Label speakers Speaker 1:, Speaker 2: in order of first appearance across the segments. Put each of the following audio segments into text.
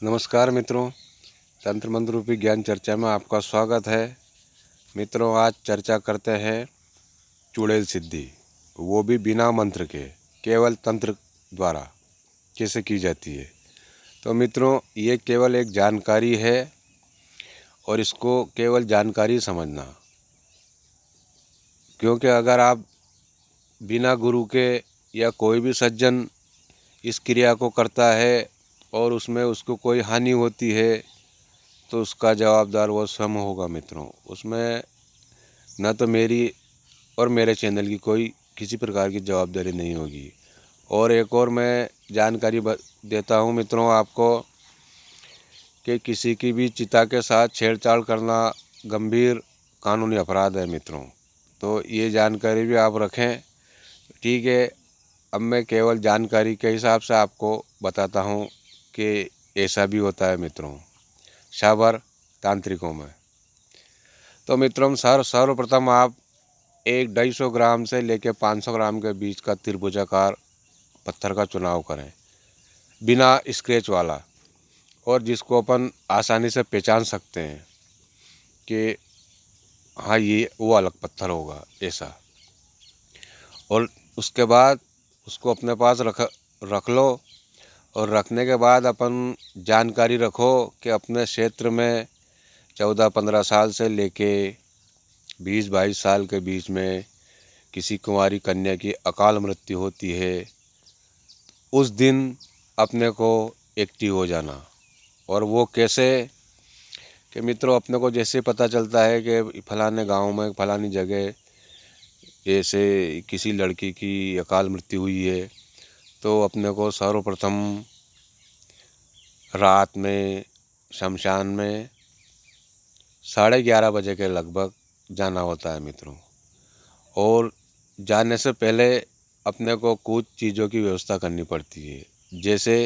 Speaker 1: नमस्कार मित्रों, तंत्र मंत्र रूपी ज्ञान चर्चा में आपका स्वागत है। मित्रों, आज चर्चा करते हैं चुड़ैल सिद्धि, वो भी बिना मंत्र के, केवल तंत्र द्वारा कैसे की जाती है। तो मित्रों, ये केवल एक जानकारी है और इसको केवल जानकारी समझना, क्योंकि अगर आप बिना गुरु के या कोई भी सज्जन इस क्रिया को करता है और उसमें उसको कोई हानि होती है तो उसका जवाबदार वो स्वयं होगा। मित्रों, उसमें न तो मेरी और मेरे चैनल की कोई किसी प्रकार की जवाबदारी नहीं होगी। और एक और मैं जानकारी देता हूँ मित्रों आपको कि किसी की भी चिता के साथ छेड़छाड़ करना गंभीर कानूनी अपराध है मित्रों। तो ये जानकारी भी आप रखें, ठीक है। अब मैं केवल जानकारी के हिसाब से आपको बताता हूँ कि ऐसा भी होता है मित्रों शाबर तांत्रिकों में। तो मित्रों, सर्वप्रथम आप 1-250 ग्राम से लेकर 500 ग्राम के बीच का त्रिभुजाकार पत्थर का चुनाव करें, बिना स्क्रैच वाला, और जिसको अपन आसानी से पहचान सकते हैं कि हाँ ये वो अलग पत्थर होगा ऐसा। और उसके बाद उसको अपने पास रख लो। और रखने के बाद अपन जानकारी रखो कि अपने क्षेत्र में 14-15 साल से लेके 20-22 साल के बीच में किसी कुंवारी कन्या की अकाल मृत्यु होती है, उस दिन अपने को एक्टिव हो जाना। और वो कैसे कि मित्रों, अपने को जैसे पता चलता है कि फलाने गांव में फलानी जगह ऐसे किसी लड़की की अकाल मृत्यु हुई है, तो अपने को सर्वप्रथम रात में शमशान में 11:30 बजे के लगभग जाना होता है मित्रों। और जाने से पहले अपने को कुछ चीज़ों की व्यवस्था करनी पड़ती है। जैसे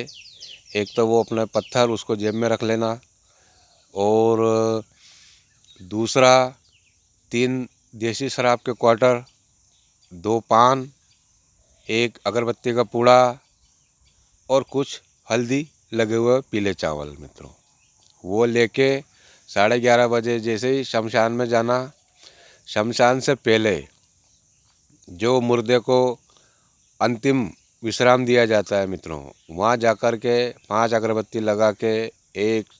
Speaker 1: एक तो वो अपना पत्थर उसको जेब में रख लेना, और दूसरा 3 देसी शराब के क्वार्टर, 2 पान, 1 अगरबत्ती का पूड़ा और कुछ हल्दी लगे हुए पीले चावल मित्रों, वो लेके 11:30 बजे जैसे ही शमशान में जाना। शमशान से पहले जो मुर्दे को अंतिम विश्राम दिया जाता है मित्रों, वहाँ जाकर के 5 अगरबत्ती लगा के 1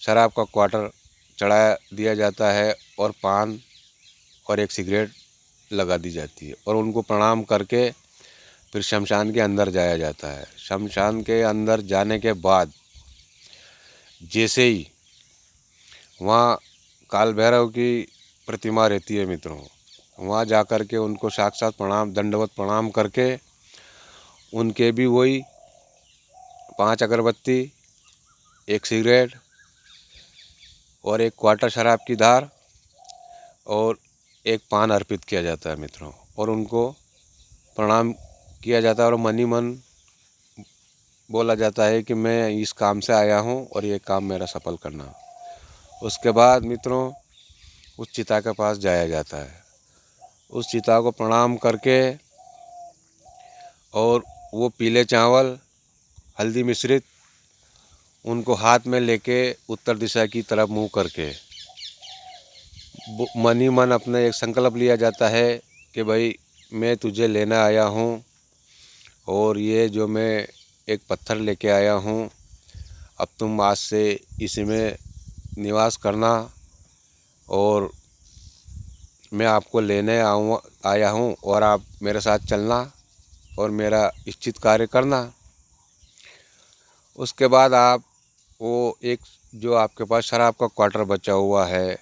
Speaker 1: शराब का क्वार्टर चढ़ा दिया जाता है, और पान और 1 सिगरेट लगा दी जाती है, और उनको प्रणाम करके फिर शमशान के अंदर जाया जाता है। शमशान के अंदर जाने के बाद जैसे ही वहाँ काल भैरव की प्रतिमा रहती है मित्रों, वहाँ जाकर के उनको साक्षात प्रणाम, दंडवत प्रणाम करके उनके भी वही 5 अगरबत्ती, 1 सिगरेट और 1 क्वार्टर शराब की धार और 1 पान अर्पित किया जाता है मित्रों। और उनको प्रणाम किया जाता है और मन ही मन बोला जाता है कि मैं इस काम से आया हूँ और ये काम मेरा सफल करना। उसके बाद मित्रों उस चिता के पास जाया जाता है। उस चिता को प्रणाम करके और वो पीले चावल हल्दी मिश्रित उनको हाथ में लेके उत्तर दिशा की तरफ मुँह करके मन ही मन अपने एक संकल्प लिया जाता है कि भाई मैं तुझे लेने आया हूँ, और ये जो मैं एक पत्थर लेके आया हूँ, अब तुम आज से इसी में निवास करना, और मैं आपको लेने आया हूँ और आप मेरे साथ चलना और मेरा इच्छित कार्य करना। उसके बाद आप वो एक जो आपके पास शराब का क्वार्टर बचा हुआ है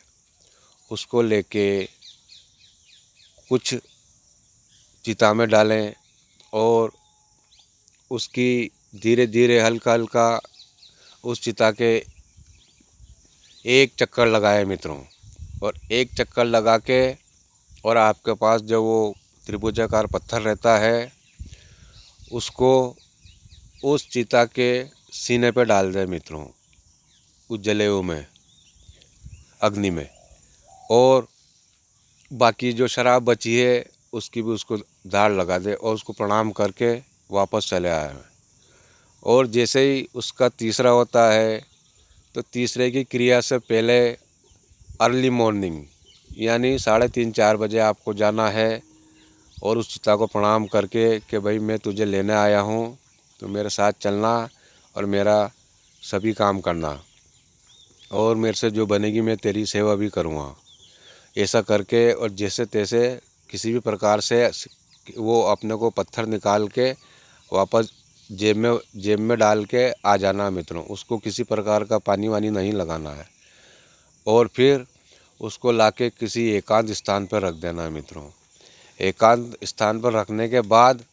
Speaker 1: उसको लेके कुछ चिता में डालें, और उसकी धीरे धीरे हल्का हल्का उस चिता के 1 चक्कर लगाए मित्रों। और 1 चक्कर लगा के और आपके पास जो वो त्रिभुजाकार पत्थर रहता है उसको उस चिता के सीने पे डाल दें मित्रों, उस जलेऊ में, अग्नि में। और बाकी जो शराब बची है उसकी भी उसको धार लगा दे और उसको प्रणाम करके वापस चले आए। और जैसे ही उसका तीसरा होता है तो तीसरे की क्रिया से पहले अर्ली मॉर्निंग यानी 3:30-4 बजे आपको जाना है और उस चिता को प्रणाम करके कि भाई मैं तुझे लेने आया हूँ, तो मेरे साथ चलना और मेरा सभी काम करना, और मेरे से जो बनेगी मैं तेरी सेवा भी करूँगा। ऐसा करके और जैसे तैसे किसी भी प्रकार से वो अपने को पत्थर निकाल के वापस जेब में डाल के आ जाना मित्रों। उसको किसी प्रकार का पानी वानी नहीं लगाना है और फिर उसको लाके किसी एकांत स्थान पर रख देना है मित्रों। एकांत स्थान पर रखने के बाद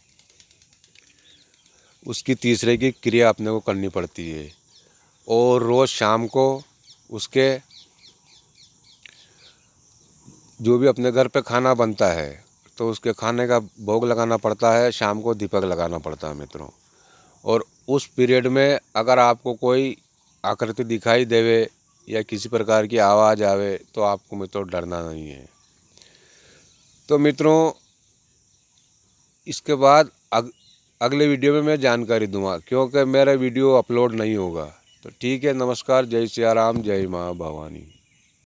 Speaker 1: उसकी तीसरे की क्रिया अपने को करनी पड़ती है और रोज़ शाम को उसके जो भी अपने घर पे खाना बनता है तो उसके खाने का भोग लगाना पड़ता है, शाम को दीपक लगाना पड़ता है मित्रों। और उस पीरियड में अगर आपको कोई आकृति दिखाई देवे या किसी प्रकार की आवाज़ आवे तो आपको मित्रों डरना नहीं है। तो मित्रों इसके बाद अगले वीडियो में मैं जानकारी दूंगा, क्योंकि मेरा वीडियो अपलोड नहीं होगा। तो ठीक है, नमस्कार, जय सिया राम, जय माँ भवानी।